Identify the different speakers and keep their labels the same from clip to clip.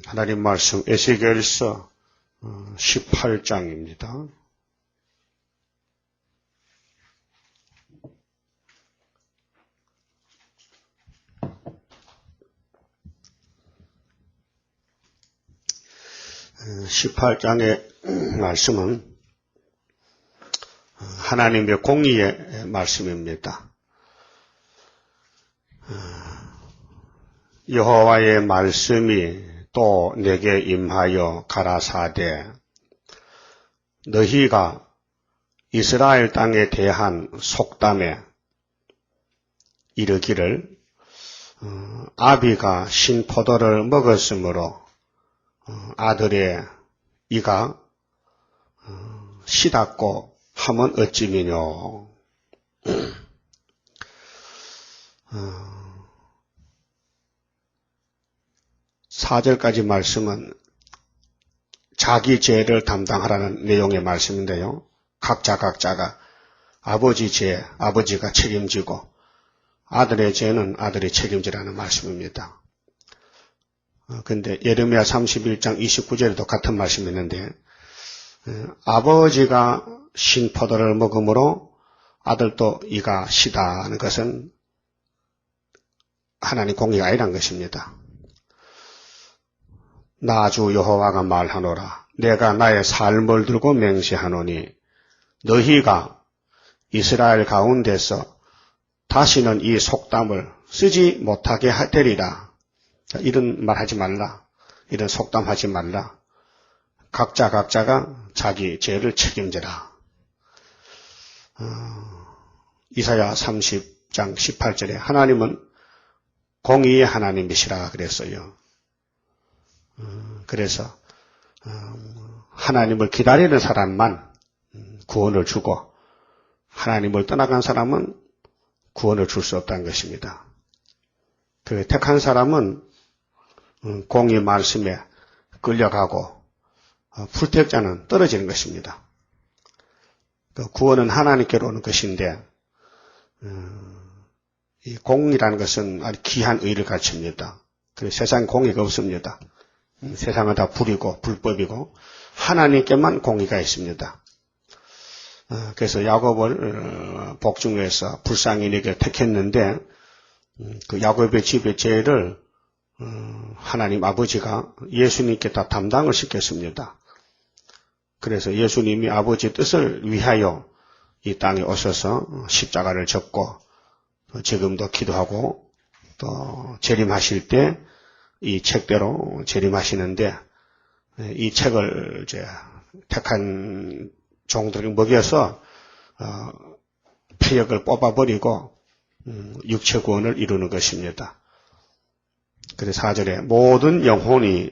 Speaker 1: 하나님 말씀 에스겔서 18장입니다. (18장의) 말씀은 하나님의 공의의 말씀입니다. 여호와의 말씀이 또 내게 임하여 가라사대 너희가 이스라엘 땅에 대한 속담에 이르기를 아비가 신포도를 먹었으므로 아들의 이가 시닫고 하면 어찌미뇨. 4절까지 말씀은 자기 죄를 담당하라는 내용의 말씀인데요. 각자가 아버지 죄, 아버지가 책임지고 아들의 죄는 아들이 책임지라는 말씀입니다. 근데 예레미야 31장 29절에도 같은 말씀이 있는데 아버지가 신포도를 먹음으로 아들도 이가 시다는 것은 하나님 공의가 아니란 것입니다. 나 주 여호와가 말하노라. 내가 나의 삶을 들고 맹세하노니 너희가 이스라엘 가운데서 다시는 이 속담을 쓰지 못하게 되리라. 이런 말 하지 말라. 이런 속담 하지 말라. 각자가 자기 죄를 책임져라. 이사야 30장 18절에 하나님은 공의의 하나님이시라 그랬어요. 그래서 하나님을 기다리는 사람만 구원을 주고 하나님을 떠나간 사람은 구원을 줄 수 없다는 것입니다. 그 택한 사람은 공의 말씀에 끌려가고 불택자는 떨어지는 것입니다. 그 구원은 하나님께로 오는 것인데 이 공이라는 것은 아주 귀한 의를 갖춥니다. 그래서 세상에 공의가 없습니다. 세상은 다 불이고 불법이고 하나님께만 공의가 있습니다. 그래서 야곱을 복중에서 불쌍인에게 택했는데 그 야곱의 집의 죄를 하나님 아버지가 예수님께 다 담당을 시켰습니다. 그래서 예수님이 아버지의 뜻을 위하여 이 땅에 오셔서 십자가를 졌고 지금도 기도하고 또 재림하실 때 이 책대로 재림하시는데 이 책을 이제 택한 종들에게 먹여서 폐역을 뽑아버리고 육체 구원을 이루는 것입니다. 그래서 4절에 모든 영혼이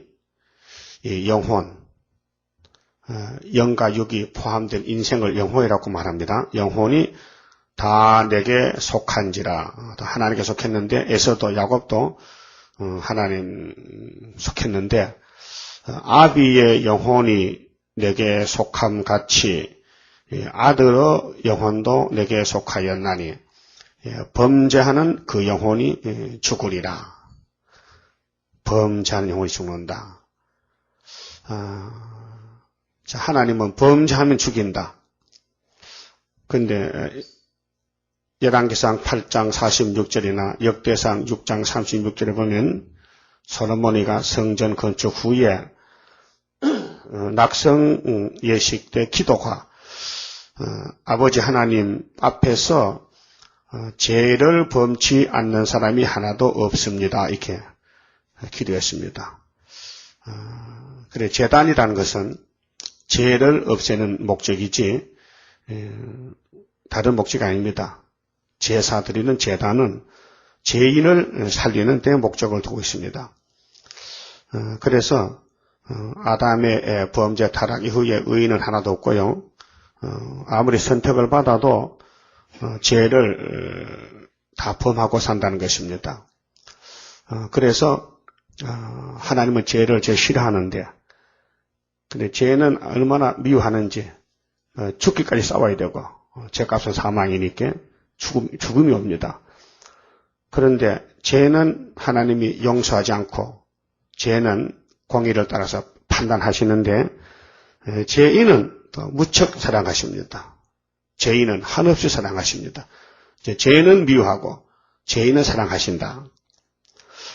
Speaker 1: 이 영혼, 영과 육이 포함된 인생을 영혼이라고 말합니다. 영혼이 다 내게 속한지라. 하나님께 속했는데 에서도 야곱도 하나님 속했는데 아비의 영혼이 내게 속함 같이 아들의 영혼도 내게 속하였나니 범죄하는 그 영혼이 죽으리라. 범죄하는 영혼이 죽는다. 자, 하나님은 범죄하면 죽인다. 근데 열왕기상 8장 46절이나 역대상 6장 36절에 보면 솔로몬이가 성전 건축 후에 낙성 예식 때 기도가 아버지 하나님 앞에서 죄를 범치 않는 사람이 하나도 없습니다. 이렇게 기도했습니다. 그래 제단이라는 것은 죄를 없애는 목적이지 다른 목적이 아닙니다. 제사 드리는 제단은 죄인을 살리는 데 목적을 두고 있습니다. 그래서 아담의 범죄 타락 이후에 의인은 하나도 없고요. 아무리 선택을 받아도 죄를 다 범하고 산다는 것입니다. 그래서 하나님은 죄를 제일 싫어하는데 근데 죄는 얼마나 미워하는지 죽기까지 싸워야 되고 죄값은 사망이니까 죽음이 옵니다. 그런데 죄는 하나님이 용서하지 않고 죄는 공의를 따라서 판단하시는데 죄인은 또 무척 사랑하십니다. 죄인은 한없이 사랑하십니다. 죄는 미워하고 죄인은 사랑하신다.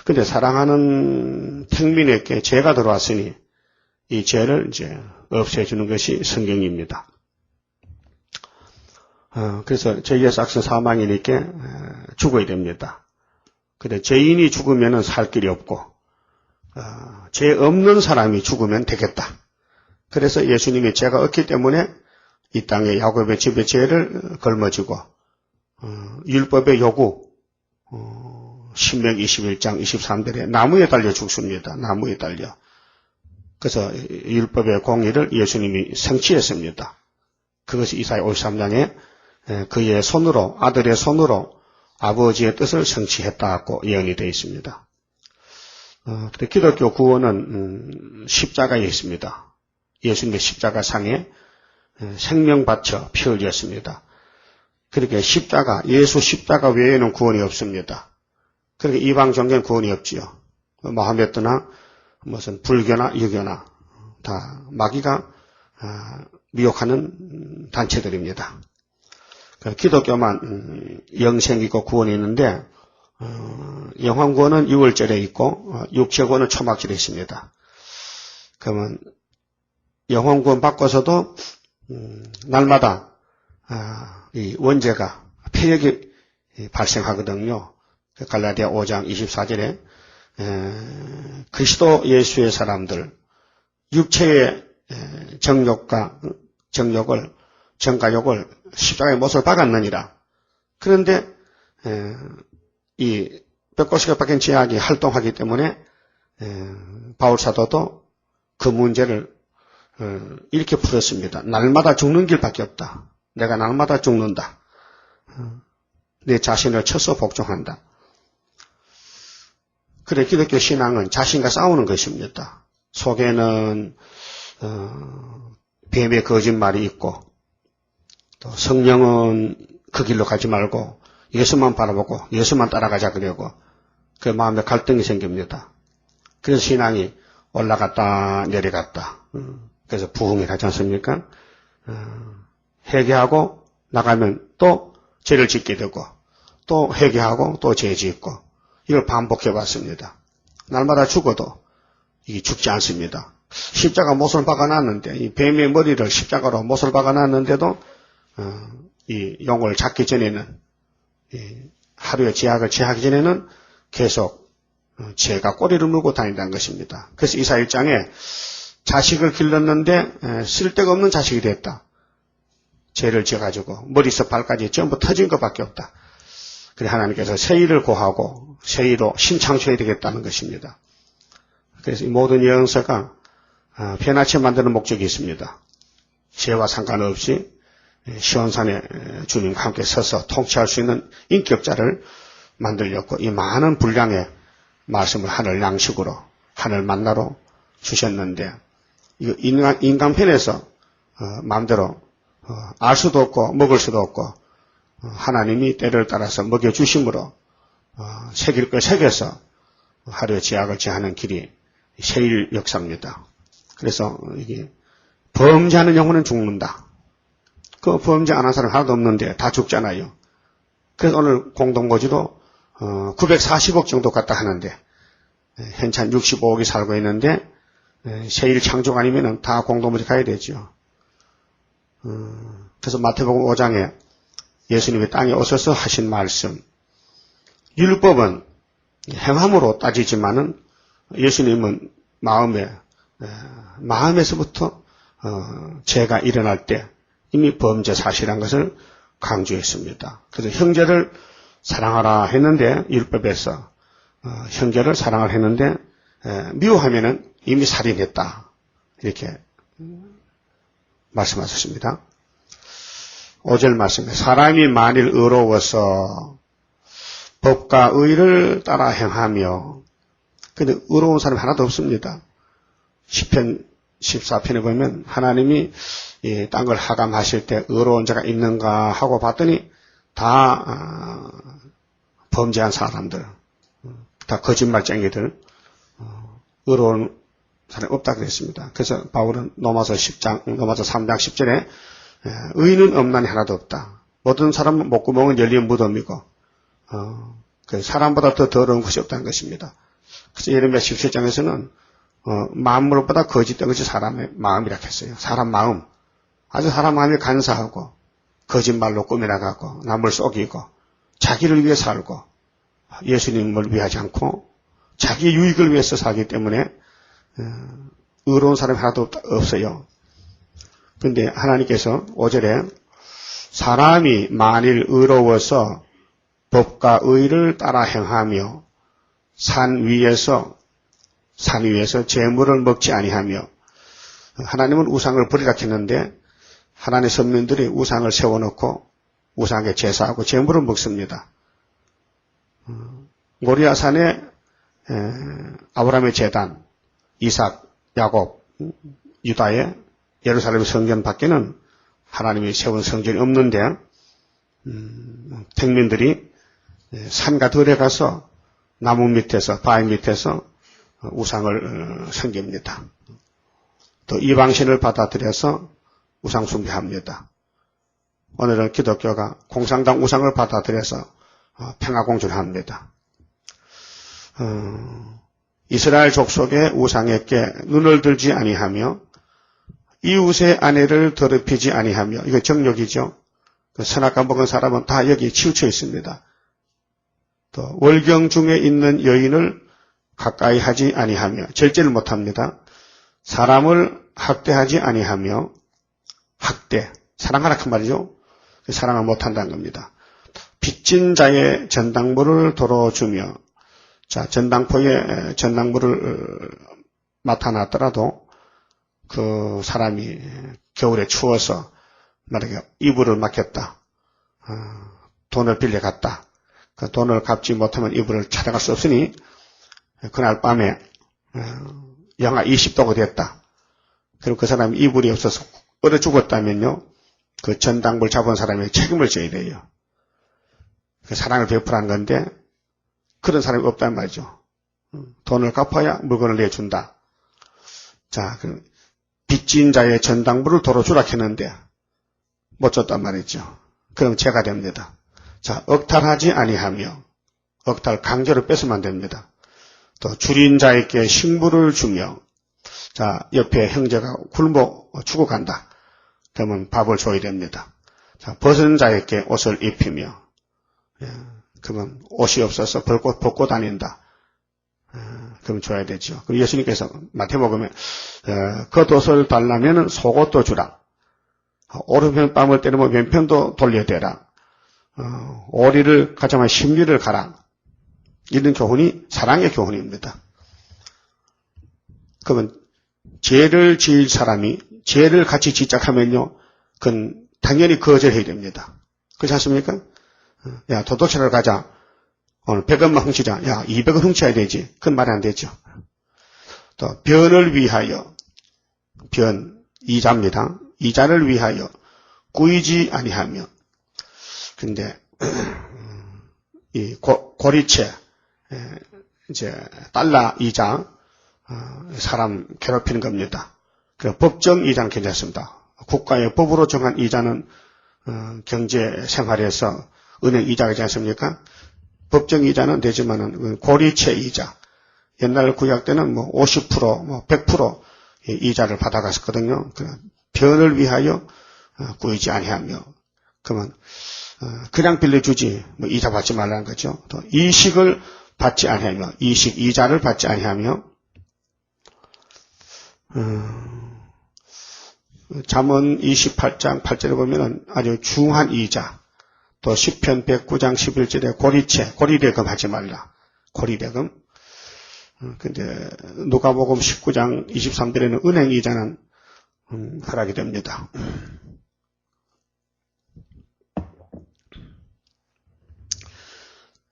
Speaker 1: 근데 사랑하는 평민에게 죄가 들어왔으니 이 죄를 이제 없애주는 것이 성경입니다. 그래서 죄의 삭슨 사망이니까 죽어야 됩니다. 근데 죄인이 죽으면 살 길이 없고 죄 없는 사람이 죽으면 되겠다. 그래서 예수님이 죄가 없기 때문에 이 땅에 야곱의 집의 죄를 걸머지고 율법의 요구 신명기 21장 23절에 나무에 달려 죽습니다. 나무에 달려. 그래서 율법의 공의를 예수님이 성취했습니다. 그것이 이사야 53장에 그의 손으로 아들의 손으로 아버지의 뜻을 성취했다고 예언이 되어 있습니다. 기독교 구원은 십자가에 있습니다. 예수님의 십자가 상에 생명 바쳐 피 흘렸습니다. 그렇게 십자가, 예수 십자가 외에는 구원이 없습니다. 그렇게 이방 종교는 구원이 없지요. 모하메드나 무슨 불교나 유교나 다 마귀가 미혹하는 단체들입니다. 기독교만 영생이고 구원이 있는데 영혼구원은 6월절에 있고 육체구원은 초막절에 있습니다. 그러면 영혼구원 받고서도 날마다 이 원죄가 폐역이 발생하거든요. 갈라디아 5장 24절에 그리스도 예수의 사람들 육체의 정욕을 정가욕을 십자가에 못을 박았느니라. 그런데 이 벽골수가 박힌 제약이 활동하기 때문에 바울 사도도 그 문제를 이렇게 풀었습니다. 날마다 죽는 길밖에 없다. 내가 날마다 죽는다. 내 자신을 쳐서 복종한다. 그래 기독교 신앙은 자신과 싸우는 것입니다. 속에는 뱀의 거짓말이 있고 또 성령은 그 길로 가지 말고 예수만 바라보고 예수만 따라가자 그러고 그 마음에 갈등이 생깁니다. 그래서 신앙이 올라갔다 내려갔다. 그래서 부흥이 가지 않습니까? 회개하고 나가면 또 죄를 짓게 되고 또 회개하고 또 죄 짓고 이걸 반복해 왔습니다. 날마다 죽어도 이게 죽지 않습니다. 십자가 못을 박아놨는데 이 뱀의 머리를 십자가로 못을 박아놨는데도 이 용을 잡기 전에는 하루에 제약을 제하기 전에는 계속 죄가 꼬리를 물고 다닌다는 것입니다. 그래서 이사야 1장에 자식을 길렀는데 쓸데가 없는 자식이 됐다. 죄를 지어가지고 머리에서 발까지 전부 터진 것밖에 없다. 그래 하나님께서 세일을 고하고 세일로 신창조해야 되겠다는 것입니다. 그래서 이 모든 예언서가 변화체 만드는 목적이 있습니다. 죄와 상관없이 시온산에 주님과 함께 서서 통치할 수 있는 인격자를 만들려고 이 많은 분량의 말씀을 하늘 양식으로 하늘 만나로 주셨는데 이거 인간편에서 마음대로 알 수도 없고 먹을 수도 없고 하나님이 때를 따라서 먹여주심으로 새길 걸 새겨서 하루에 제약을 제하는 길이 세일 역사입니다. 그래서 이게 범죄하는 영혼은 죽는다. 그 범죄 안 한 사람 하나도 없는데 다 죽잖아요. 그래서 오늘 공동모지도 940억 정도 갔다 하는데 현재 한 65억이 살고 있는데 세일 창조가 아니면 다 공동모지 가야 되죠. 그래서 마태복음 5장에 예수님이 땅에 오셔서 하신 말씀, 율법은 행함으로 따지지만은 예수님은 마음에서부터 죄가 일어날 때 이미 범죄 사실한 것을 강조했습니다. 그래서 형제를 사랑하라 했는데 율법에서 형제를 사랑을 했는데 미워하면은 이미 살인했다 이렇게 말씀하셨습니다. 5절 말씀에 사람이 만일 의로워서 법과 의를 따라 행하며 근데 의로운 사람이 하나도 없습니다. 시편 14편에 보면 하나님이 이 땅을 하감하실 때 의로운 자가 있는가 하고 봤더니 다 범죄한 사람들, 다 거짓말쟁이들, 의로운 사람이 없다 그랬습니다. 그래서 바울은 로마서 3장 10절에 의인은 없나니 하나도 없다. 모든 사람은 목구멍은 열린 무덤이고 그 사람보다 더 더러운 것이 없다는 것입니다. 그래서 예레미야 17장에서는 만물보다 거짓된 것이 사람의 마음이라 했어요. 사람 마음. 아주 사람 마음이 간사하고 거짓말로 꾸며나가고 남을 속이고 자기를 위해 살고 예수님을 위하지 않고 자기 유익을 위해서 살기 때문에 의로운 사람이 하나도 없어요. 그런데 하나님께서 5절에 사람이 만일 의로워서 법과 의를 따라 행하며 산 위에서 재물을 먹지 아니하며 하나님은 우상을 버리라 했는데 하나님의 선민들이 우상을 세워놓고 우상에 제사하고 재물을 먹습니다. 모리아산에 아브라함의 제단, 이삭, 야곱, 유다의 예루살렘 성전 밖에는 하나님이 세운 성전이 없는데 백민들이 산과 들에 가서 나무 밑에서 바위 밑에서 우상을 섬깁니다. 또 이방신을 받아들여서 우상 숭배합니다. 오늘은 기독교가 공산당 우상을 받아들여서 평화공주를 합니다. 이스라엘 족속의 우상에게 눈을 들지 아니하며 이웃의 아내를 더럽히지 아니하며 이거 정욕이죠. 선악과 먹은 사람은 다 여기 치우쳐 있습니다. 또 월경 중에 있는 여인을 가까이 하지 아니하며 절제를 못합니다. 사람을 학대하지 아니하며 학대, 사랑하라 그 말이죠. 사랑을 못한다는 겁니다. 빚진 자의 전당물을 도로 주며 자 전당포에 전당물을 맡아놨더라도 그 사람이 겨울에 추워서 만약에 이불을 맡겼다. 돈을 빌려갔다. 그 돈을 갚지 못하면 이불을 찾아갈 수 없으니 그날 밤에 영하 20도가 됐다. 그럼 그 사람이 이불이 없어서 얼어 죽었다면요. 그 전당물 잡은 사람이 책임을 져야 돼요. 그 사랑을 베풀한 건데 그런 사람이 없단 말이죠. 돈을 갚아야 물건을 내준다. 자, 그럼 빚진 자의 전당물을 도로 주라 했는데 못 줬단 말이죠. 그럼 죄가 됩니다. 자, 억탈하지 아니하며 억탈 강제로 뺏으면 안 됩니다. 또 줄인 자에게 식물을 주며 자, 옆에 형제가 굶어 죽어간다. 그러면 밥을 줘야 됩니다. 자, 벗은 자에게 옷을 입히며 그러면 옷이 없어서 벗고 다닌다. 그럼 줘야 되죠. 그럼 예수님께서 마태복음에 겉옷을 달라면 속옷도 주라. 오른편 뺨을 때리면 왼편도 돌려대라. 오리를 가자면 십리를 가라. 이런 교훈이 사랑의 교훈입니다. 그러면 죄를 지을 사람이 죄를 같이 지적하면요, 그건 당연히 거절해야 됩니다. 그렇지 않습니까? 야, 도둑질하러 가자. 오늘 100원만 훔치자. 야, 200원 훔쳐야 되지. 그건 말이 안 되죠. 또 변을 위하여, 변, 이자입니다. 이자를 위하여 꾸이지 아니하며. 근데 이 고리채, 이제 달러 이자, 사람 괴롭히는 겁니다. 그 법정 이자는 괜찮습니다. 국가의 법으로 정한 이자는 경제 생활에서 은행 이자가 있지 않습니까? 법정 이자는 되지만은 고리채 이자. 옛날 구약 때는 뭐 50%, 뭐 100% 이자를 받아갔었거든요. 변을 위하여 꾸이지 아니하며. 그러면 그냥 빌려주지 뭐 이자 받지 말라는 거죠. 또 이식을 받지 아니하며, 이식 이자를 받지 아니하며. 잠언 28장 8절에 보면은 아주 중한 이자. 또 시편 109장 11절에 고리채, 고리대금 하지 말라. 고리대금. 근데 누가복음 19장 23절에는 은행 이자는 허락이 됩니다.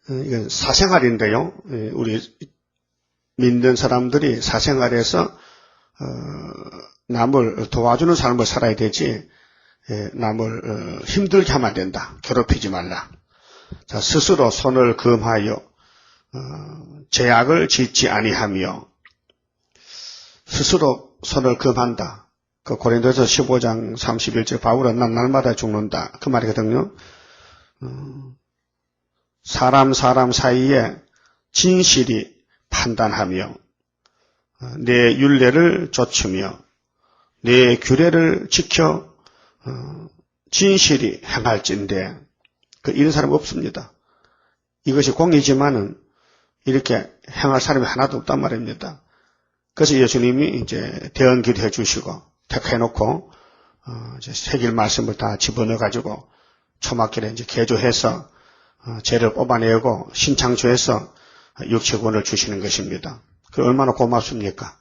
Speaker 1: 이건 사생활인데요. 우리 믿는 사람들이 사생활에서 남을 도와주는 삶을 살아야 되지 남을 힘들게 하면 안 된다. 괴롭히지 말라. 자, 스스로 손을 금하여 죄악을 짓지 아니하며 스스로 선을 금한다. 그 고린도서 15장 31절 바울은 난 날마다 죽는다. 그 말이거든요. 사람 사이에 진실이 판단하며 내 율례를 좇으며 내 규례를 지켜 진실이 행할진대. 이런 사람 없습니다. 이것이 공이지만은 이렇게 행할 사람이 하나도 없단 말입니다. 그래서 예수님이 이제 대언 기도해 주시고 택해놓고 이제 새길 말씀을 다 집어넣어 가지고 초막길에 이제 개조해서 죄를 뽑아내고 신창조해서 육체구원을 주시는 것입니다. 그 얼마나 고맙습니까?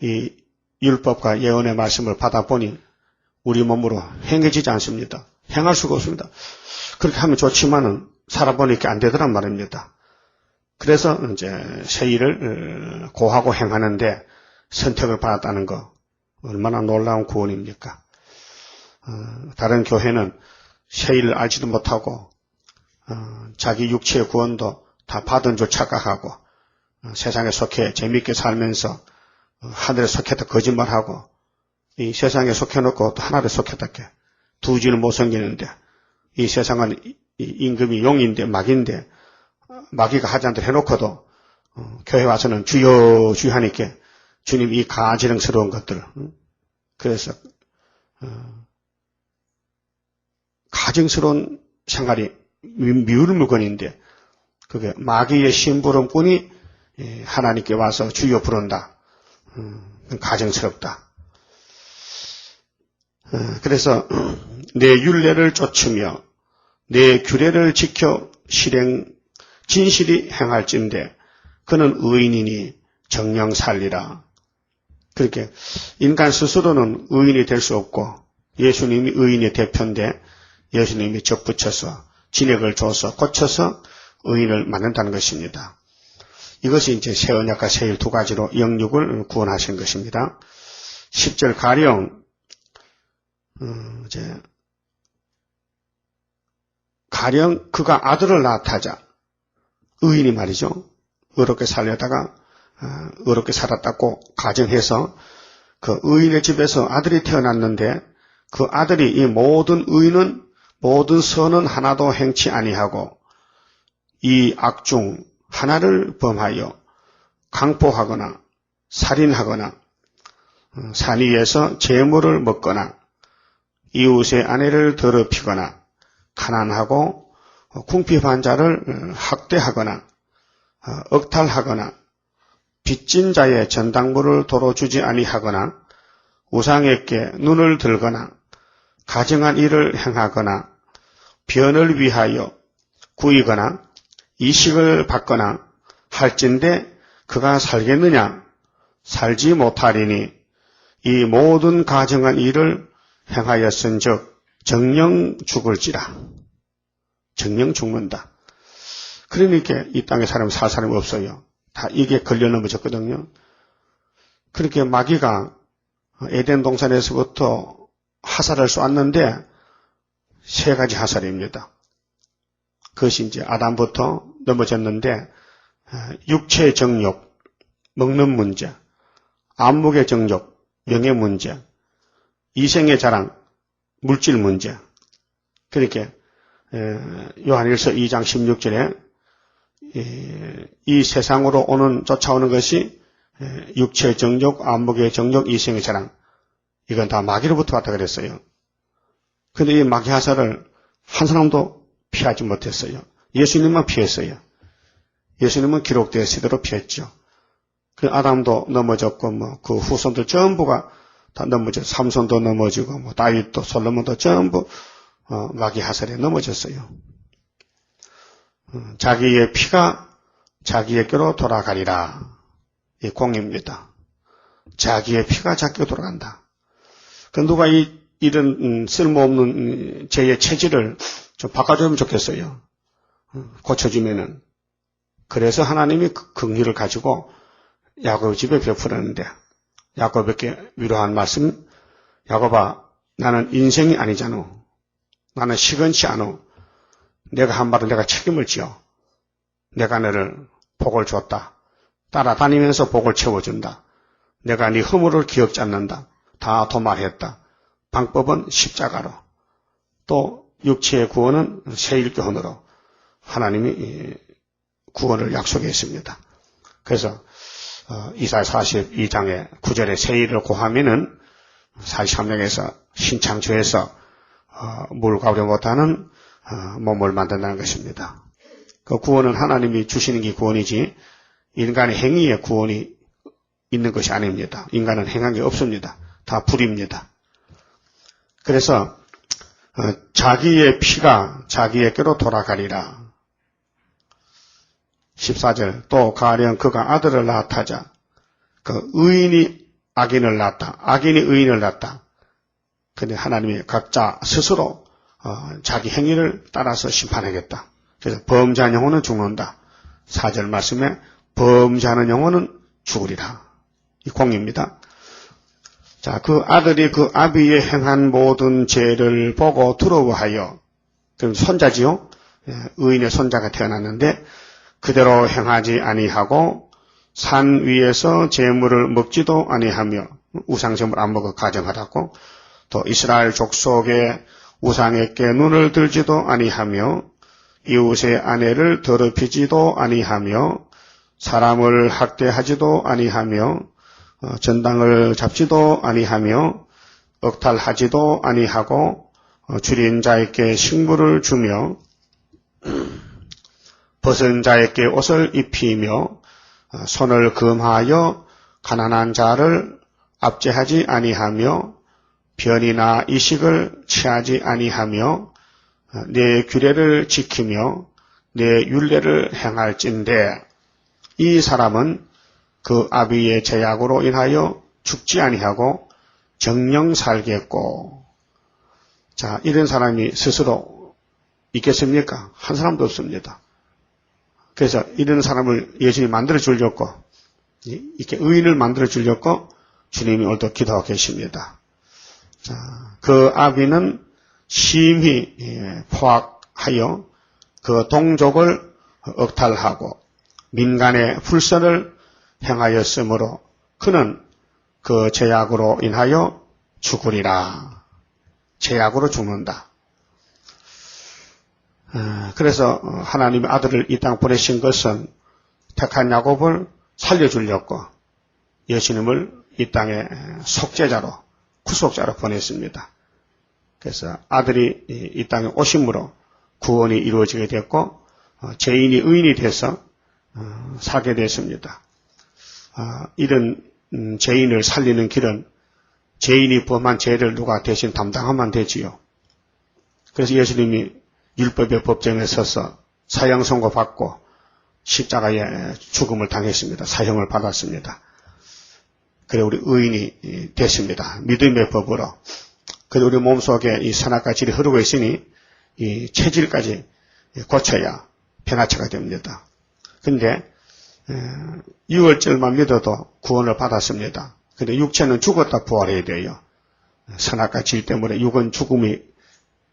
Speaker 1: 이 율법과 예언의 말씀을 받아보니 우리 몸으로 행해지지 않습니다. 행할 수가 없습니다. 그렇게 하면 좋지만은 살아보니까 안 되더란 말입니다. 그래서 이제 새 일을 고하고 행하는데 선택을 받았다는 거 얼마나 놀라운 구원입니까? 다른 교회는 새 일을 알지도 못하고 자기 육체의 구원도 다 받은 줄 착각하고 세상에 속해 재미있게 살면서 하늘에 속했다 거짓말하고 이 세상에 속해놓고 또 하늘에 속했다 두 주를 못 섬기는데 이 세상은 임금이 용인데 마귀인데 마귀가 하지 않도록 해놓고도 교회 와서는 주여 주여 하니까 주님 이 가지렁스러운 것들 그래서 가증스러운 생활이 미울 물건인데 그게 마귀의 심부름꾼이 하나님께 와서 주여 부른다. 가증스럽다. 그래서 내 율례를 좇으며 내 규례를 지켜 진실이 행할진대 그는 의인이니 정령 살리라. 그렇게 인간 스스로는 의인이 될 수 없고 예수님이 의인의 대표인데 예수님이 접붙여서 진액을 줘서 고쳐서 의인을 만든다는 것입니다. 이것이 이제 새 언약과 새 일 두 가지로 영육을 구원하신 것입니다. 10절 가령 가령 그가 아들을 낳다자 의인이 말이죠. 의롭게 살려다가 의롭게 살았다고 가정해서 그 의인의 집에서 아들이 태어났는데 그 아들이 이 모든 의인은 모든 선은 하나도 행치 아니하고 이 악 중 하나를 범하여 강포하거나 살인하거나 산 위에서 재물을 먹거나 이웃의 아내를 더럽히거나 가난하고 궁핍한 자를 학대하거나 억탈하거나 빚진 자의 전당물을 도로 주지 아니하거나 우상에게 눈을 들거나 가증한 일을 행하거나 변을 위하여 구이거나 이식을 받거나 할진대 그가 살겠느냐? 살지 못하리니 이 모든 가증한 일을 행하였은즉 정령 죽을지라. 정령 죽는다. 그러니까 이 땅에 살 사람이 없어요. 다 이게 걸려 넘어졌거든요. 그렇게 마귀가 에덴 동산에서부터 화살을 쏘았는데 세 가지 화살입니다. 그것이 이제 아담부터 넘어졌는데 육체의 정욕, 먹는 문제, 안목의 정욕, 명예 문제, 이생의 자랑, 물질 문제. 그렇게 요한일서 2장 16절에 이 세상으로 쫓아오는 것이 육체의 정욕, 안목의 정욕, 이생의 자랑. 이건 다 마귀로부터 왔다 그랬어요. 그런데 이 마귀 화살을 한 사람도 피하지 못했어요. 예수님만 피했어요. 예수님은 기록되어 있대로 피했죠. 그 아담도 넘어졌고 그 후손들 전부가 다 넘어져. 삼손도 넘어지고 다윗도 솔로몬도 전부 마귀 화살에 넘어졌어요. 자기의 피가 자기에게로 돌아가리라. 이 공입니다. 자기의 피가 자기에게 돌아간다. 그 누가 이런 쓸모없는 죄의 체질을 좀 바꿔주면 좋겠어요. 고쳐주면은. 그래서 하나님이 긍휼을 가지고 야곱 집에 베풀었는데 야곱에게 위로한 말씀, 야곱아 나는 인생이 아니잖아. 나는 시건치 않아. 내가 한 말은 내가 책임을 지어. 내가 너를 복을 줬다. 따라다니면서 복을 채워준다. 내가 네 허물을 기억지 않는다. 다 도말했다. 방법은 십자가로. 또 육체의 구원은 세일교훈으로 하나님이 구원을 약속했습니다. 그래서 이사야 42장의 9절에 세일을 고하면은 43장에서 신창조에서 물과 우려 못하는 몸을 만든다는 것입니다. 그 구원은 하나님이 주시는 게 구원이지 인간의 행위에 구원이 있는 것이 아닙니다. 인간은 행한 게 없습니다. 다 불입니다. 그래서 자기의 피가 자기에게로 돌아가리라. 14절 또 가령 그가 아들을 낳다자 그 의인이 악인을 낳았다. 악인이 의인을 낳았다. 근데 하나님이 각자 스스로 자기 행위를 따라서 심판하겠다. 그래서 범죄한 영혼은 죽는다. 4절 말씀에 범죄하는 영혼은 죽으리라. 이 공입니다. 자, 그 아들이 그 아비의 행한 모든 죄를 보고 두려워하여, 그럼 손자지요? 의인의 손자가 태어났는데 그대로 행하지 아니하고 산 위에서 제물을 먹지도 아니하며 우상제물 안 먹어 가정하라고 또 이스라엘 족속의 우상에게 눈을 들지도 아니하며 이웃의 아내를 더럽히지도 아니하며 사람을 학대하지도 아니하며 전당을 잡지도 아니하며 억탈하지도 아니하고 줄인 자에게 식물을 주며 벗은 자에게 옷을 입히며 손을 금하여 가난한 자를 압제하지 아니하며 변이나 이식을 취하지 아니하며 내 규례를 지키며 내 율례를 행할진대 이 사람은 그 아비의 제약으로 인하여 죽지 아니하고 정령 살겠고. 자, 이런 사람이 스스로 있겠습니까? 한 사람도 없습니다. 그래서 이런 사람을 예수님이 만들어 주려고 이렇게 의인을 만들어 주려고 주님이 오늘도 기도하고 계십니다. 자, 그 아비는 심히 포악하여 그 동족을 억탈하고 민간의 불선을 행하였으므로 그는 그 죄악으로 인하여 죽으리라. 죄악으로 죽는다. 그래서 하나님의 아들을 이 땅 보내신 것은 택한 야곱을 살려주려고 예수님을 이 땅에 속죄자로 구속자로 보냈습니다. 그래서 아들이 이 땅에 오심으로 구원이 이루어지게 됐고 죄인이 의인이 돼서 살게 됐습니다. 이런 죄인을 살리는 길은 죄인이 범한 죄를 누가 대신 담당하면 되지요. 그래서 예수님이 율법의 법정에 서서 사형 선고받고 십자가에 죽음을 당했습니다. 사형을 받았습니다. 그래 우리 의인이 됐습니다. 믿음의 법으로. 그래 우리 몸속에 이 선악과 질이 흐르고 있으니 이 체질까지 고쳐야 변화체가 됩니다. 근데 6월절만 믿어도 구원을 받았습니다. 근데 육체는 죽었다 부활해야 돼요. 선악과 질 때문에 육은 죽음이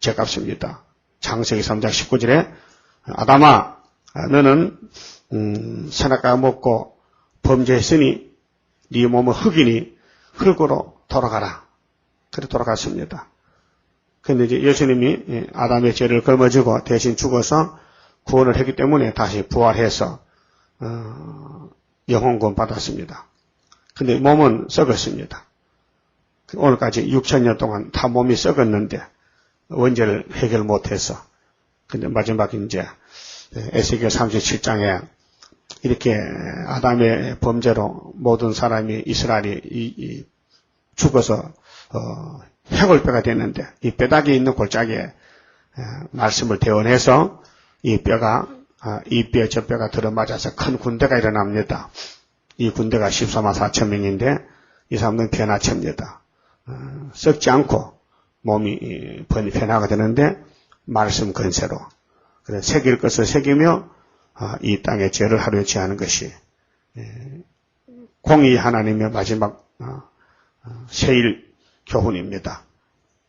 Speaker 1: 죄값입니다. 창세기 3장 19절에 아담아 너는 선악과 먹고 범죄했으니 네 몸은 흙이니 흙으로 돌아가라. 그래 돌아갔습니다. 그런데 이제 예수님이 아담의 죄를 걸머지고 대신 죽어서 구원을 했기 때문에 다시 부활해서 영혼구원 받았습니다. 근데 몸은 썩었습니다. 오늘까지 6,000년 동안 다 몸이 썩었는데 원죄를 해결 못해서 근데 마지막 이제 에스겔 37장에 이렇게 아담의 범죄로 모든 사람이 이스라엘이 죽어서 해골뼈가 됐는데 이 뼈다귀에 있는 골짜기에 말씀을 대원해서 이 뼈가 이 뼈 저 뼈가 들어맞아서 큰 군대가 일어납니다. 이 군대가 14만 4천 명인데 이 사람들은 변화체입니다. 썩지 않고 몸이 변화가 되는데 말씀 근세로 그래서 새길 것을 새기며 이 땅의 죄를 하루에 취하는 것이 공의 하나님의 마지막 세일 교훈입니다.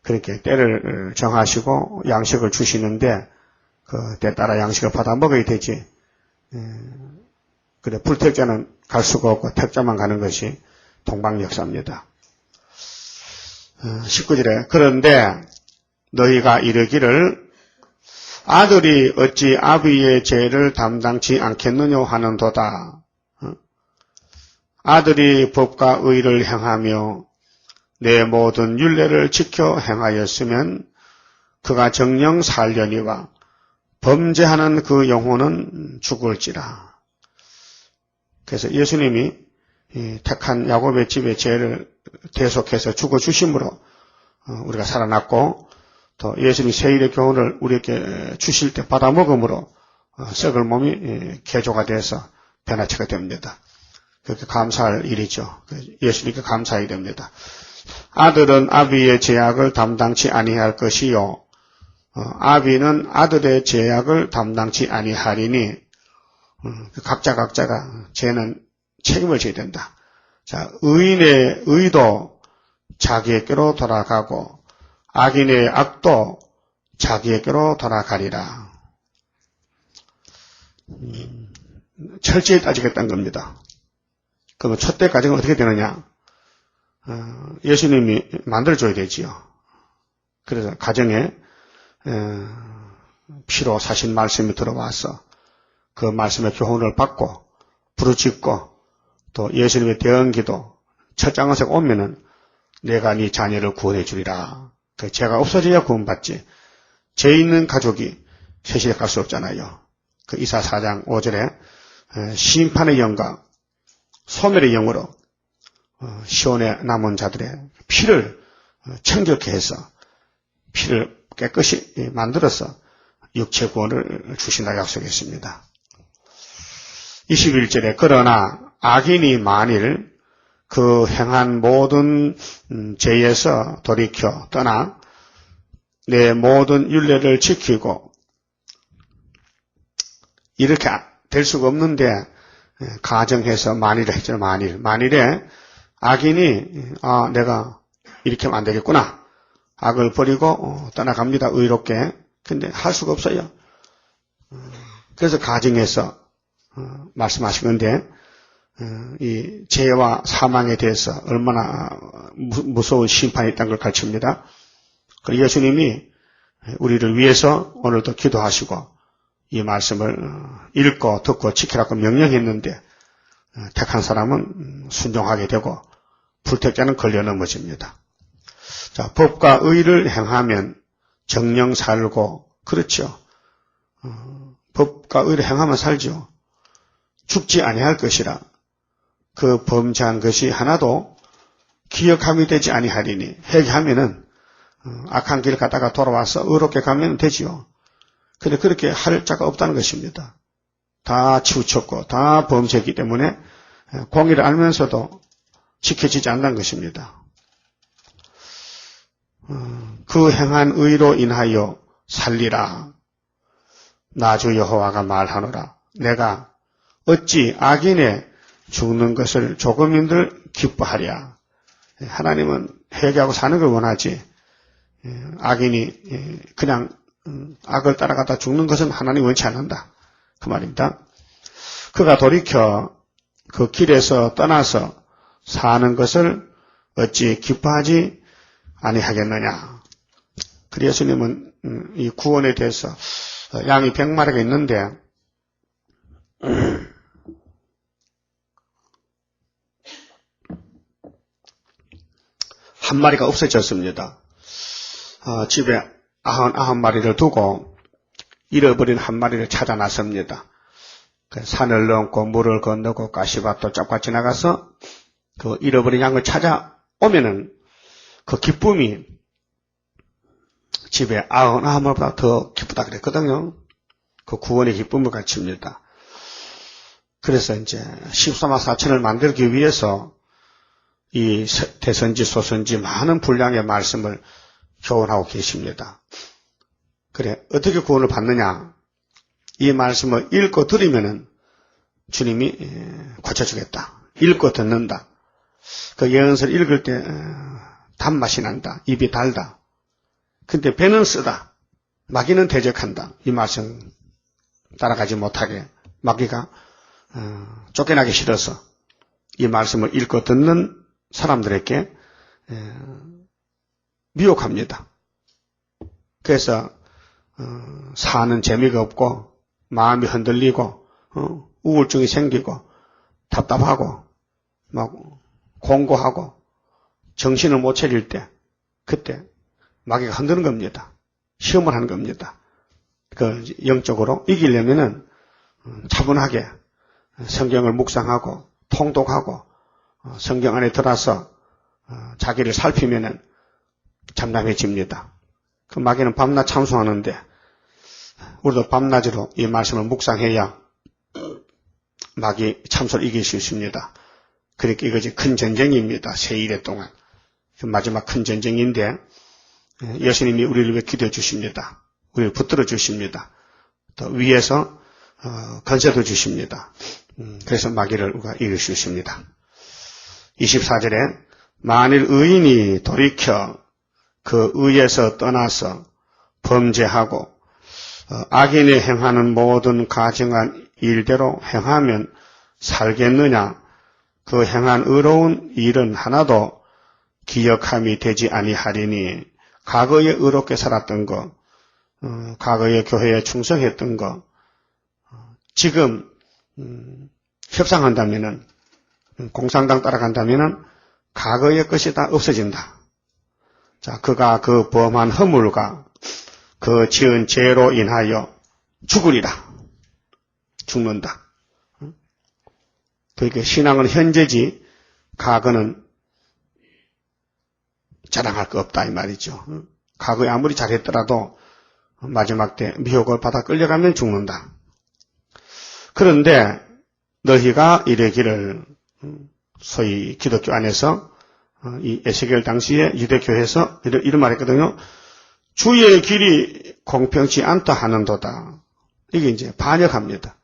Speaker 1: 그렇게 때를 정하시고 양식을 주시는데 그 때 따라 양식을 받아 먹어야 되지. 그래 불택자는 갈 수가 없고 택자만 가는 것이 동방역사입니다. 19절에 그런데 너희가 이르기를 아들이 어찌 아비의 죄를 담당치 않겠느냐 하는도다. 아들이 법과 의를 행하며 내 모든 율례를 지켜 행하였으면 그가 정령 살려니와 범죄하는 그 영혼은 죽을지라. 그래서 예수님이 택한 야곱의 집의 죄를 대속해서 죽어주심으로 우리가 살아났고, 또 예수님이 세일의 교훈을 우리에게 주실 때 받아먹음으로 썩을 몸이 개조가 돼서 변화체가 됩니다. 그렇게 감사할 일이죠. 예수님께 감사해야 됩니다. 아들은 아비의 죄악을 담당치 아니할 것이요 아비는 아들의 죄악을 담당치 아니하리니 각자가 죄는 책임을 져야 된다. 자, 의인의 의도 자기에게로 돌아가고 악인의 악도 자기에게로 돌아가리라. 철저히 따지겠다는 겁니다. 그러면 첫째 가정은 어떻게 되느냐? 예수님이 만들어줘야 되지요. 그래서 가정에 피로 사신 말씀이 들어와서 그 말씀의 교훈을 받고 부르짖고 또 예수님의 대언기도 첫 장에서 오면은 내가 네 자녀를 구원해 주리라. 그 죄가 없어져야 구원받지. 죄 있는 가족이 세시에 갈 수 없잖아요. 그 이사 4장 5절에 심판의 영과 소멸의 영으로 시온에 남은 자들의 피를 청결케 해서 피를 깨끗이 만들어서 육체 구원을 주신다 약속했습니다. 21절에 그러나 악인이 만일 그 행한 모든 죄에서 돌이켜 떠나 내 모든 율례를 지키고 이렇게 될 수가 없는데 가정해서 만일을 했잖아요. 만일에 악인이 내가 이렇게 하면 안 되겠구나. 악을 버리고 떠나갑니다. 의롭게. 근데 할 수가 없어요. 그래서 가정에서 말씀하신 건데 이 죄와 사망에 대해서 얼마나 무서운 심판이 있다는 걸 가르칩니다. 그리고 예수님이 우리를 위해서 오늘도 기도하시고 이 말씀을 읽고 듣고 지키라고 명령했는데 택한 사람은 순종하게 되고 불택자는 걸려 넘어집니다. 자, 법과 의를 행하면 정령 살고 그렇죠. 법과 의를 행하면 살죠. 죽지 아니할 것이라 그 범죄한 것이 하나도 기억함이 되지 아니하리니 회개하면은 악한 길 가다가 돌아와서 의롭게 가면 되지요. 근데 그렇게 할 자가 없다는 것입니다. 다 치우쳤고 다 범죄이기 때문에 공의를 알면서도 지켜지지 않는 것입니다. 그 행한 의로 인하여 살리라. 나 주 여호와가 말하노라. 내가 어찌 악인의 죽는 것을 조금인들 기뻐하랴. 하나님은 회개하고 사는 걸 원하지 악인이 그냥 악을 따라가다 죽는 것은 하나님 원치 않는다. 그 말입니다. 그가 돌이켜 그 길에서 떠나서 사는 것을 어찌 기뻐하지 아니하겠느냐. 그래서 예수님은 이 구원에 대해서 양이 100마리가 있는데 한 마리가 없어졌습니다. 집에 99마리를 두고 잃어버린 한 마리를 찾아 나섭니다. 산을 넘고 물을 건너고 가시밭도 쫙 지나가서 그 잃어버린 양을 찾아오면은 그 기쁨이 집에 99마리보다 더 기쁘다 그랬거든요. 그 구원의 기쁨을 가르칩니다. 그래서 이제 14만 4천을 만들기 위해서 이 대선지 소선지 많은 분량의 말씀을 교훈하고 계십니다. 그래 어떻게 구원을 받느냐? 이 말씀을 읽고 들으면은 주님이 고쳐주겠다. 읽고 듣는다. 그 예언서를 읽을 때 단맛이 난다. 입이 달다. 근데 배는 쓰다. 마귀는 대적한다. 이 말씀 따라가지 못하게 마귀가 쫓겨나기 싫어서 이 말씀을 읽고 듣는 사람들에게 미혹합니다. 그래서 사는 재미가 없고 마음이 흔들리고 우울증이 생기고 답답하고 막 공고하고 정신을 못 차릴 때 그때 마귀가 흔드는 겁니다. 시험을 하는 겁니다. 그 영적으로 이기려면은 차분하게 성경을 묵상하고 통독하고 성경 안에 들어서 자기를 살피면은 잠잠해집니다. 그 마귀는 밤낮 참수하는데 우리도 밤낮으로 이 말씀을 묵상해야 마귀 참수를 이길 수 있습니다. 그러니까 이것이 큰 전쟁입니다. 세일의 동안. 마지막 큰 전쟁인데 예수님이 우리를 위해 기도해 주십니다. 우리를 붙들어 주십니다. 또 위에서 건세도 주십니다. 그래서 마귀를 우리가 이길 수 있습니다. 24절에 만일 의인이 돌이켜 그 의에서 떠나서 범죄하고 악인이 행하는 모든 가증한 일대로 행하면 살겠느냐? 그 행한 의로운 일은 하나도 기억함이 되지 아니하리니 과거에 의롭게 살았던 거, 과거에 교회에 충성했던 거, 지금 협상한다면은 공산당 따라간다면은 과거의 것이 다 없어진다. 자, 그가 그 범한 허물과 그 지은 죄로 인하여 죽으리라. 죽는다. 그러니까 신앙은 현재지 과거는 자랑할 거 없다 이 말이죠. 과거에 아무리 잘했더라도 마지막 때 미혹을 받아 끌려가면 죽는다. 그런데 너희가 이르기를 소위 기독교 안에서 이 에스겔 당시에 유대교회에서 이런 말했거든요. 주의 길이 공평치 않다 하는도다. 이게 이제 반역합니다.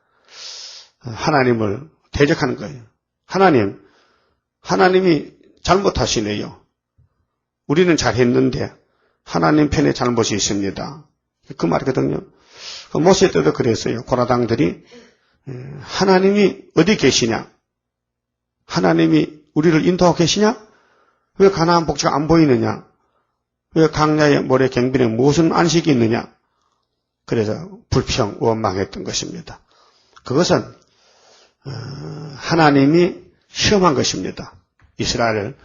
Speaker 1: 하나님을 대적하는 거예요. 하나님이 잘못하시네요. 우리는 잘했는데 하나님 편에 잘못이 있습니다. 그 말이거든요. 모세 때도 그랬어요. 고라당들이 하나님이 어디 계시냐? 하나님이 우리를 인도하고 계시냐? 왜 가나안 복지가 안 보이느냐? 왜 강야의 모래 경빈에 무슨 안식이 있느냐? 그래서 불평, 원망했던 것입니다. 그것은 하나님이 시험한 것입니다. 이스라엘을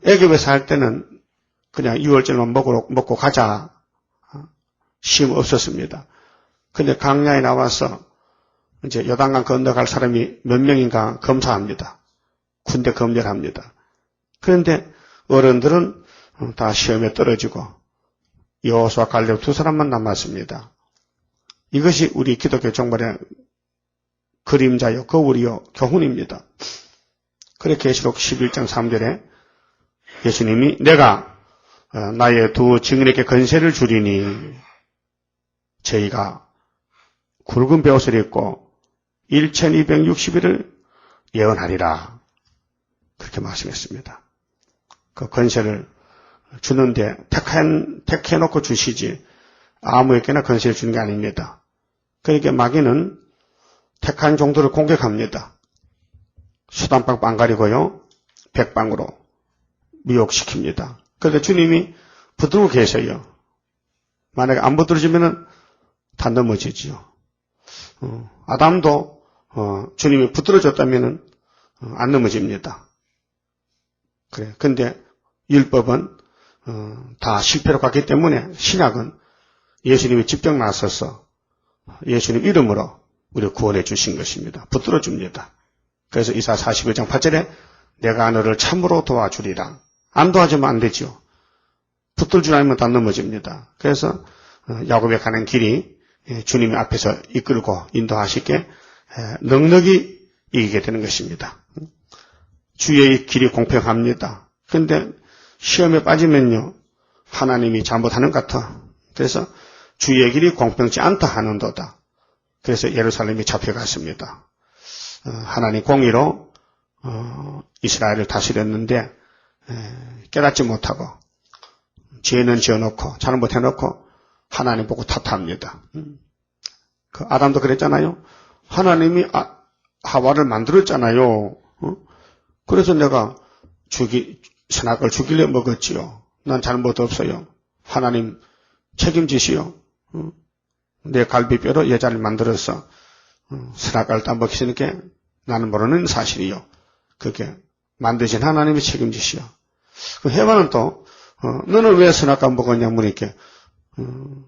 Speaker 1: 애굽에 살 때는 그냥 유월절만 먹고 가자. 시험 없었습니다. 근데 강야에 나와서 이제 요단강 건너갈 사람이 몇 명인가 검사합니다. 군대 검열합니다. 그런데 어른들은 다 시험에 떨어지고 여호수아 갈렙 두 사람만 남았습니다. 이것이 우리 기독교 종말의 그림자요, 거울이요, 교훈입니다. 그래 계시록 11장 3절에 예수님이 내가 나의 두 증인에게 건세를 주리니 저희가 굵은 베옷을 입고 1260일을 예언하리라. 그렇게 말씀했습니다. 그 건세를 주는데 택해놓고 주시지 아무에게나 건세를 주는 게 아닙니다. 그러니까 마귀는 택한 종들을 공격합니다. 수단방 안 가리고요. 백방으로 미혹시킵니다. 그런데 주님이 붙들고 계세요. 만약에 안 붙들어지면은 다 넘어지지요. 아담도 주님이 붙들어줬다면은 안 넘어집니다. 그래. 근데 율법은 다 실패로 갔기 때문에 신약은 예수님이 직접 나서서 예수님 이름으로 우리를 구원해 주신 것입니다. 붙들어 줍니다. 그래서 이사 41장 8절에 내가 너를 참으로 도와주리라. 안 도와주면 안 되죠. 붙들 줄 알면 다 넘어집니다. 그래서 야곱에 가는 길이 주님이 앞에서 이끌고 인도하시게 넉넉히 이기게 되는 것입니다. 주의 길이 공평합니다. 그런데 시험에 빠지면요. 하나님이 잘못하는 것 같아. 그래서 주의 길이 공평치 않다 하는도다. 그래서 예루살렘이 잡혀갔습니다. 하나님 공의로 이스라엘을 다스렸는데 깨닫지 못하고 죄는 지어놓고 잘못해놓고 하나님 보고 탓합니다. 그 아담도 그랬잖아요. 하나님이 하와를 만들었잖아요. 그래서 내가 선악을 죽이려 먹었지요. 난 잘못 없어요. 하나님 책임지시오. 내 갈비뼈로 여자를 만들어서 선악을 따먹히시니까 나는 모르는 사실이요. 그게 만드신 하나님이 책임지시오. 그 해마는 또 너는 왜 선악을 먹었냐 물으니까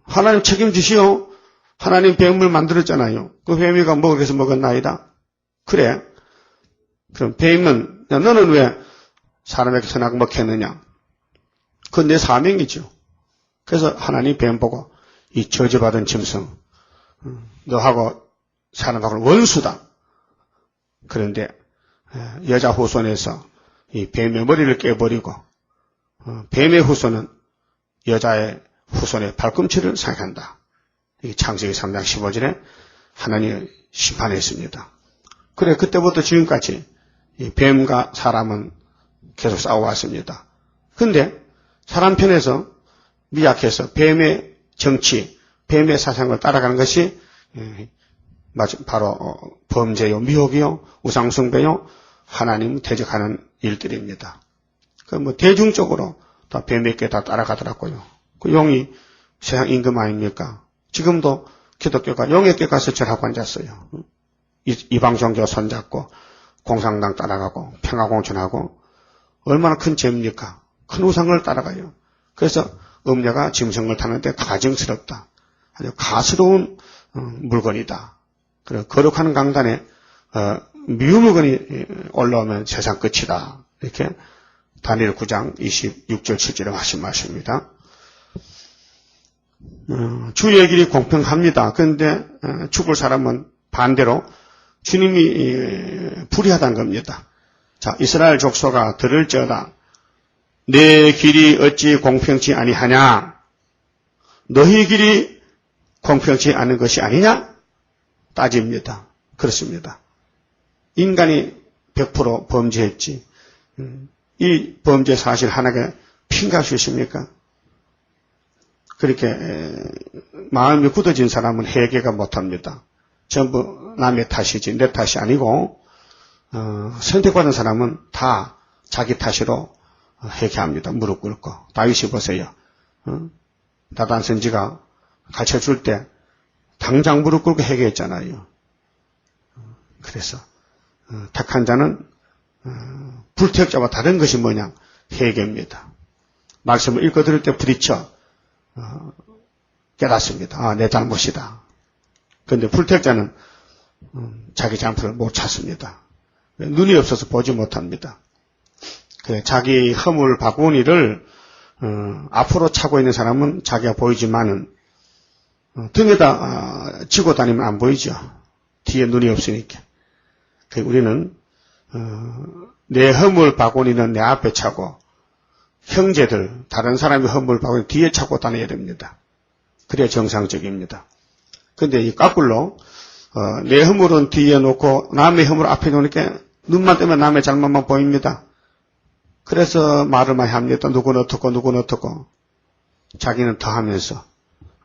Speaker 1: 하나님 책임지시오. 하나님 뱀을 만들었잖아요. 그 뱀이가 먹기 위해서 먹었나이다. 그래. 그럼 뱀은 너는 왜 사람에게 선악 먹혔느냐? 그건 내 사명이죠. 그래서 하나님 뱀 보고 이 저주받은 짐승 너하고 사람하고는 원수다. 그런데 여자 후손에서 이 뱀의 머리를 깨버리고 뱀의 후손은 여자의 후손의 발꿈치를 상한다. 이게 창세기 3장 15절에 하나님이 심판했습니다. 그래 그때부터 지금까지 이 뱀과 사람은 계속 싸워왔습니다. 근데 사람 편에서 미약해서 뱀의 정치, 뱀의 사상을 따라가는 것이 바로 범죄요, 미혹이요, 우상숭배요, 하나님 대적하는 일들입니다. 그 뭐 대중적으로 다 뱀에게 다 따라가더라고요. 그 용이 세상 임금 아닙니까? 지금도 기독교가 용에게 가서 절하고 앉았어요. 이방 종교 손잡고 공산당 따라가고 평화공천하고 얼마나 큰 죄입니까? 큰 우상을 따라가요. 그래서 음녀가 짐승을 타는데 가증스럽다. 아주 가스로운 물건이다. 그리고 거룩한 강단에 미우물건이 올라오면 세상 끝이다. 이렇게 다니엘 9장 26절 7절에 하신 말씀입니다. 주의 길이 공평합니다. 그런데 죽을 사람은 반대로 주님이 불의하다는 겁니다. 자, 이스라엘 족속아 들을지어다. 내 길이 어찌 공평치 아니하냐? 너희 길이 공평치 않은 것이 아니냐? 따집니다. 그렇습니다. 인간이 100% 범죄했지. 이 범죄 사실 하나가 핑계할 수 있습니까? 그렇게 마음이 굳어진 사람은 회개가 못합니다. 전부 남의 탓이지 내 탓이 아니고 선택받은 사람은 다 자기 탓으로 회개합니다. 무릎 꿇고. 다윗이 보세요. 나단 선지가 가르쳐줄 때 당장 무릎 꿇고 회개했잖아요. 그래서 택한 자는 불택자와 다른 것이 뭐냐? 회개입니다. 말씀을 읽고 들을 때 부딪혀 깨닫습니다. 아, 내 잘못이다. 그런데 불택자는 자기 잘못을 못 찾습니다. 눈이 없어서 보지 못합니다. 자기 허물 바구니를 앞으로 차고 있는 사람은 자기가 보이지만은 등에다 지고 다니면 안 보이죠. 뒤에 눈이 없으니까. 우리는 내 허물 바구니는 내 앞에 차고 형제들, 다른 사람의 허물 바구니 뒤에 차고 다녀야 됩니다. 그래야 정상적입니다. 그런데 이 거꾸로 내 허물은 뒤에 놓고 남의 허물 앞에 놓으니까 눈만 뜨면 남의 잘못만 보입니다. 그래서 말을 많이 합니다. 누구는 어떻고 누구는 어떻고 자기는 더 하면서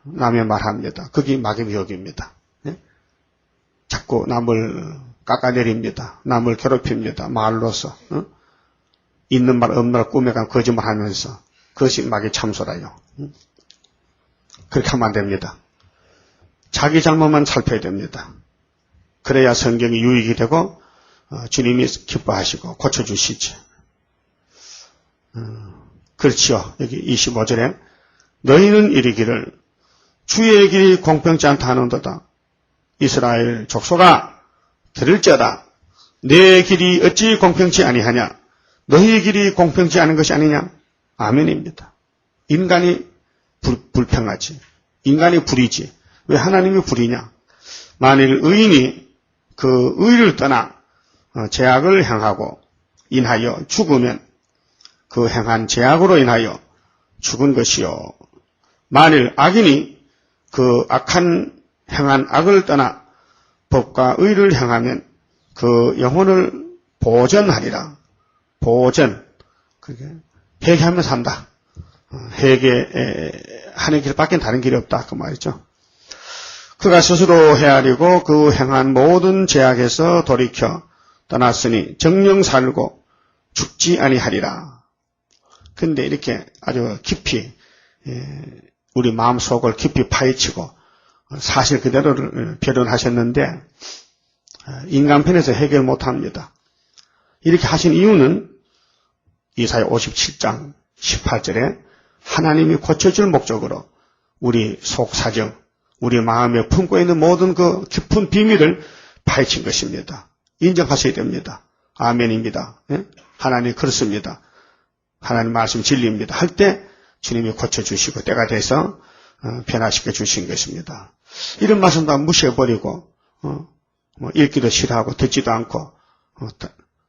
Speaker 1: 남의 말합니다. 그게 마귀미혹입니다. 네? 자꾸 남을 깎아내립니다. 남을 괴롭힙니다. 말로서 있는 말 없는 말 꾸며간 거짓말하면서 그것이 마귀 참소라요. 그렇게 하면 안 됩니다. 자기 잘못만 살펴야 됩니다. 그래야 성경이 유익이 되고 주님이 기뻐하시고 고쳐주시지. 그렇지요. 여기 25절에 너희는 이르기를 주의 길이 공평치 않다 하는도다. 이스라엘 족속아 들을지어다. 내 길이 어찌 공평치 아니하냐? 너희 길이 공평치 않은 것이 아니냐? 아멘입니다. 인간이 불평하지. 인간이 불이지. 왜 하나님이 불이냐? 만일 의인이 그 의를 떠나 죄악을 행하고 인하여 죽으면 그 행한 죄악으로 인하여 죽은 것이요. 만일 악인이 그 행한 악을 떠나 법과 의를 행하면 그 영혼을 보전하리라. 보전. 그게 회개하면 산다. 회개하는 길밖에 다른 길이 없다. 그 말이죠. 그가 스스로 헤아리고 그 행한 모든 죄악에서 돌이켜 떠났으니 정령 살고 죽지 아니하리라. 근데 이렇게 아주 깊이 우리 마음속을 깊이 파헤치고 사실 그대로를 표현하셨는데 인간편에서 해결 못합니다. 이렇게 하신 이유는 이사야 57장 18절에 하나님이 고쳐줄 목적으로 우리 속 사정, 우리 마음에 품고 있는 모든 그 깊은 비밀을 파헤친 것입니다. 인정하셔야 됩니다. 아멘입니다. 하나님 그렇습니다. 하나님 말씀 진리입니다. 할 때 주님이 고쳐주시고 때가 돼서 변화시켜 주신 것입니다. 이런 말씀 다 무시해버리고 읽기도 싫어하고 듣지도 않고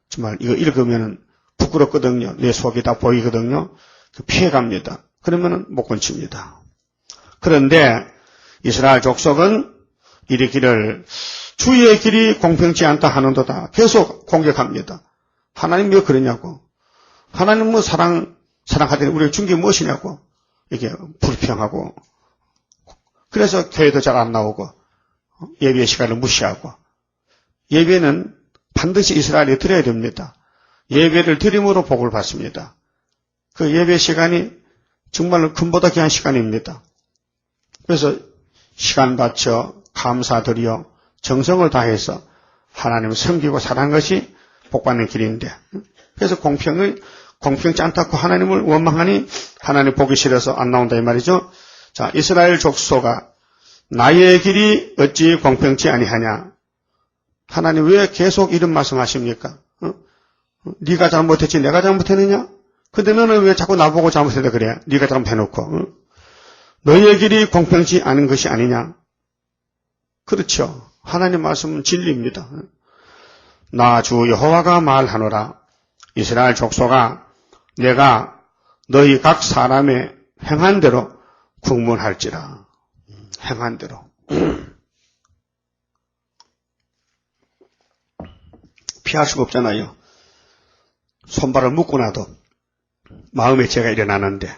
Speaker 1: 정말 이거 읽으면 부끄럽거든요. 내 속이 다 보이거든요. 피해갑니다. 그러면 못 건칩니다. 그런데 이스라엘 족속은 이르기를 주의 길이 공평치 않다 하는도다. 계속 공격합니다. 하나님 왜 그러냐고. 하나님 뭐 사랑하더니 우리가 준 게 무엇이냐고. 이게 불평하고. 그래서 교회도 잘 안 나오고 예배 시간을 무시하고. 예배는 반드시 이스라엘이 드려야 됩니다. 예배를 드림으로 복을 받습니다. 그 예배 시간이 정말로 금보다 귀한 시간입니다. 그래서 시간 바쳐 감사드려 정성을 다해서 하나님을 섬기고 사랑하는 것이 복받는 길인데, 그래서 공평치 않다고 하나님을 원망하니 하나님 보기 싫어서 안 나온다 이 말이죠. 자, 이스라엘 족속아 나의 길이 어찌 공평치 아니하냐. 하나님 왜 계속 이런 말씀하십니까? 네가 잘못했지 내가 잘못했느냐? 근데 너는 왜 자꾸 나보고 잘못했다 그래? 네가 잘못해놓고. 너의 길이 공평치 않은 것이 아니냐? 그렇죠. 하나님 말씀은 진리입니다. 나 주 여호와가 말하노라. 이스라엘 족속아 내가 너희 각 사람의 행한 대로 국문할지라. 행한 대로. 피할 수가 없잖아요. 손발을 묶고 나도 마음에 죄가 일어나는데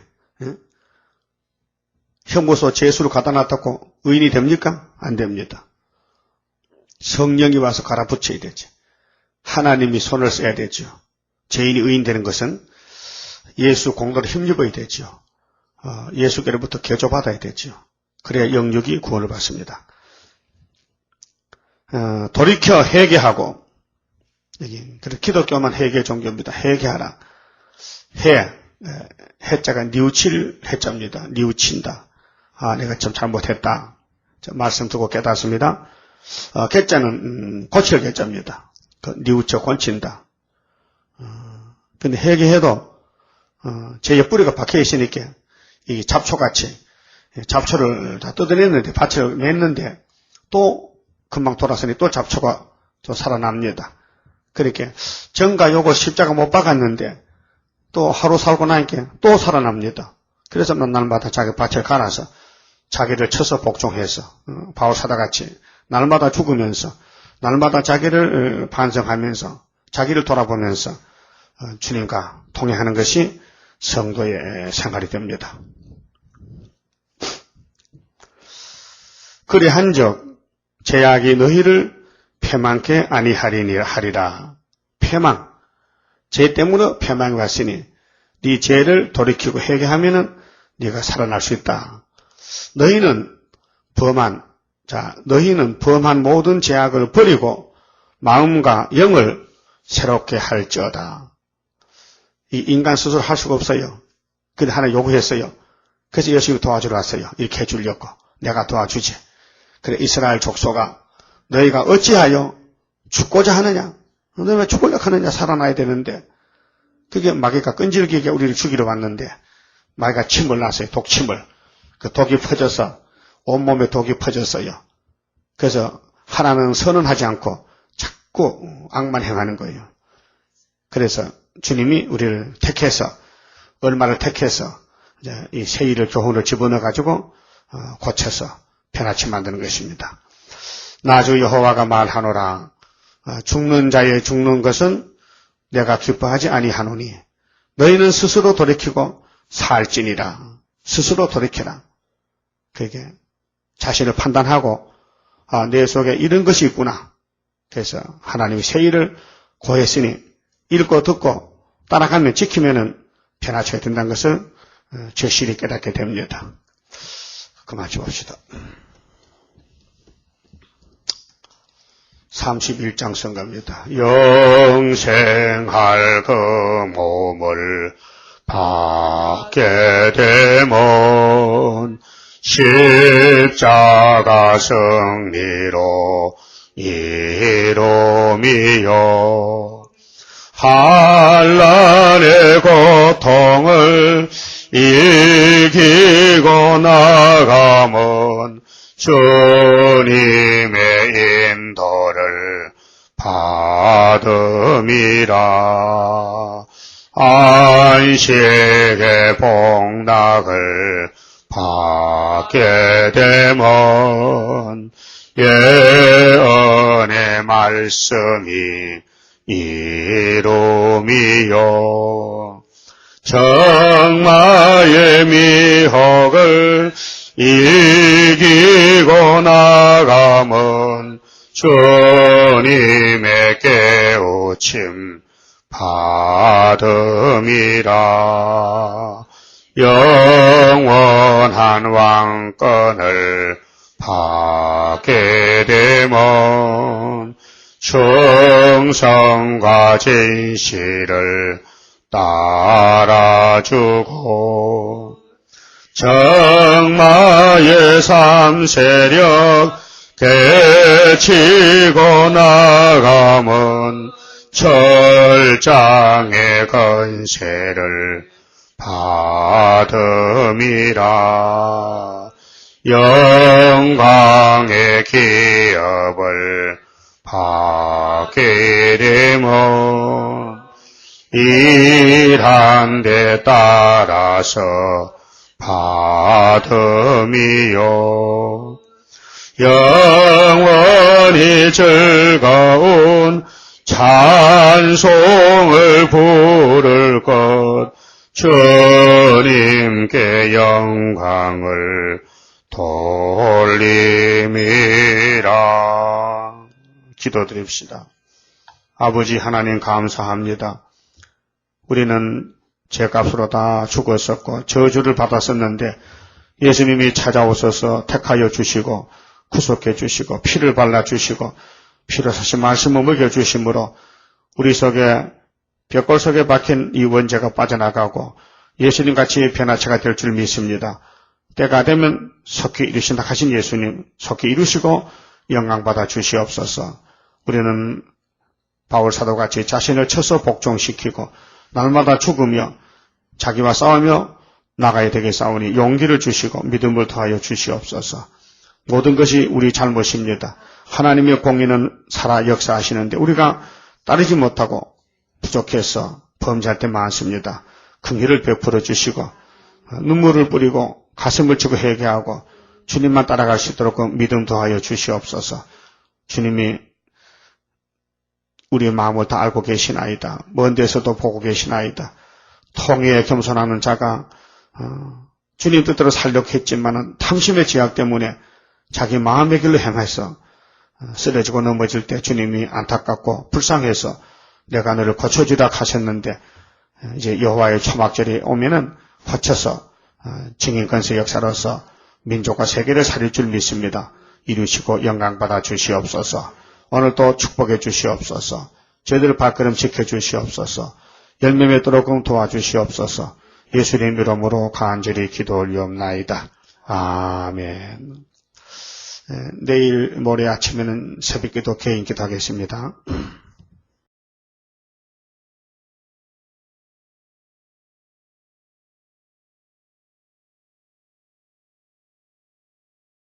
Speaker 1: 형무소 죄수를 갖다 놨다고 의인이 됩니까? 안 됩니다. 성령이 와서 갈아붙여야 되죠. 하나님이 손을 써야 되죠. 죄인이 의인 되는 것은 예수 공로를 힘입어야 되죠. 예수께로부터 개조받아야 되죠. 그래야 영육이 구원을 받습니다. 돌이켜 회개하고, 여기 기독교만 회개 종교입니다. 회개하라. 해자가 뉘우칠 해자입니다. 뉘우친다. 내가 참 잘못했다. 말씀 듣고 깨닫습니다. 개자는 고칠 개자입니다. 뉘우쳐 고친다. 근데 회개해도 죄의 뿌리가 박혀 있으니까 이 잡초같이 잡초를 다 뜯어냈는데 밭을 냈는데 또 금방 돌아서니 또 잡초가 또 살아납니다. 그렇게 정과 요거 십자가 못 박았는데 또 하루 살고 나니까 또 살아납니다. 그래서 날마다 자기 밭을 갈아서 자기를 쳐서 복종해서 바울사다같이 날마다 죽으면서 날마다 자기를 반성하면서 자기를 돌아보면서 주님과 통행하는 것이 성도의 생활이 됩니다. 그리 한적 죄악이 너희를 패망케 아니하리라. 패망. 죄 때문에 패망이 왔으니 네 죄를 돌이키고 회개하면은 네가 살아날 수 있다. 너희는 범한 모든 죄악을 버리고 마음과 영을 새롭게 할지어다. 이 인간 스스로 할 수가 없어요. 근데 하나 요구했어요. 그래서 열심히 도와주러 왔어요. 이렇게 해주려고. 내가 도와주지. 그래 이스라엘 족속아 너희가 어찌하여 죽고자 하느냐? 너희 왜 죽으려고 하느냐? 살아나야 되는데. 그게 마귀가 끈질기게 우리를 죽이러 왔는데 마귀가 침을 놨어요. 독침을. 그 독이 퍼져서 온몸에 독이 퍼졌어요. 그래서 하나는 선언하지 않고 자꾸 악만 행하는 거예요. 그래서 주님이 우리를 택해서 얼마를 택해서 이제 이 세일을 교훈을 집어넣어 가지고 고쳐서 편하게 만드는 것입니다. 나 주 여호와가 말하노라. 죽는 자의 죽는 것은 내가 기뻐하지 아니하노니 너희는 스스로 돌이키고 살지니라. 스스로 돌이켜라. 그게 자신을 판단하고 내 속에 이런 것이 있구나. 그래서 하나님이 세일을 고했으니 읽고 듣고 따라가면 지키면은 변화쳐야 된다는 것을 절실히 깨닫게 됩니다. 그만 줍시다. 31장 성가입니다. 영생할 그 몸을 받게 되면 십자가 승리로 이루미요. 한란의 고통을 이기고 나가면 주님의 인도를 받음이라. 안식의 복락을 받게 되면 예언의 말씀이 이루미요. 정마의 미혹을 이기고 나가면 주님의 깨우침 받음이라. 영원한 왕권을 받게 되면 충성과 진실을 따라주고 정마의 삼세력 깨치고 나가면 철장의 건세를 받음이라. 영광의 기업을 받게 되면 일한 데 따라서 받음이요. 영원히 즐거운 찬송을 부를 것 주님께 영광을 돌림이라. 기도드립시다. 아버지 하나님 감사합니다. 우리는 죄값으로 다 죽었었고 저주를 받았었는데 예수님이 찾아오셔서 택하여 주시고 구속해 주시고 피를 발라주시고 피로 사신 말씀을 먹여주심으로 우리 속에 벽골 속에 박힌 이 원죄가 빠져나가고 예수님같이 변화체가 될 줄 믿습니다. 때가 되면 속히 이루신다 하신 예수님 속히 이루시고 영광받아 주시옵소서. 우리는 바울 사도같이 자신을 쳐서 복종시키고 날마다 죽으며 자기와 싸우며 나가야 되게 싸우니 용기를 주시고 믿음을 더하여 주시옵소서. 모든 것이 우리 잘못입니다. 하나님의 공의는 살아 역사하시는데 우리가 따르지 못하고 부족해서 범죄할 때 많습니다. 긍휼을 베풀어 주시고 눈물을 뿌리고 가슴을 치고 회개하고 주님만 따라갈 수 있도록 그 믿음 더하여 주시옵소서. 주님이 우리의 마음을 다 알고 계시나이다. 먼 데서도 보고 계시나이다. 통해에 겸손하는 자가 주님 뜻대로 살려고 했지만 탐심의 제약 때문에 자기 마음의 길로 행해서 쓰러지고 넘어질 때 주님이 안타깝고 불쌍해서 내가 너를 고쳐주라 하셨는데 이제 여호와의 초막절이 오면은 고쳐서 증인권세 역사로서 민족과 세계를 살릴 줄 믿습니다. 이루시고 영광받아 주시옵소서. 오늘 또 축복해 주시옵소서. 저희들 발걸음 지켜주시옵소서. 열매 맺도록 도와주시옵소서. 예수님 이름으로 간절히 기도 올리옵나이다. 아멘. 내일 모레 아침에는 새벽기도 개인기도 하겠습니다.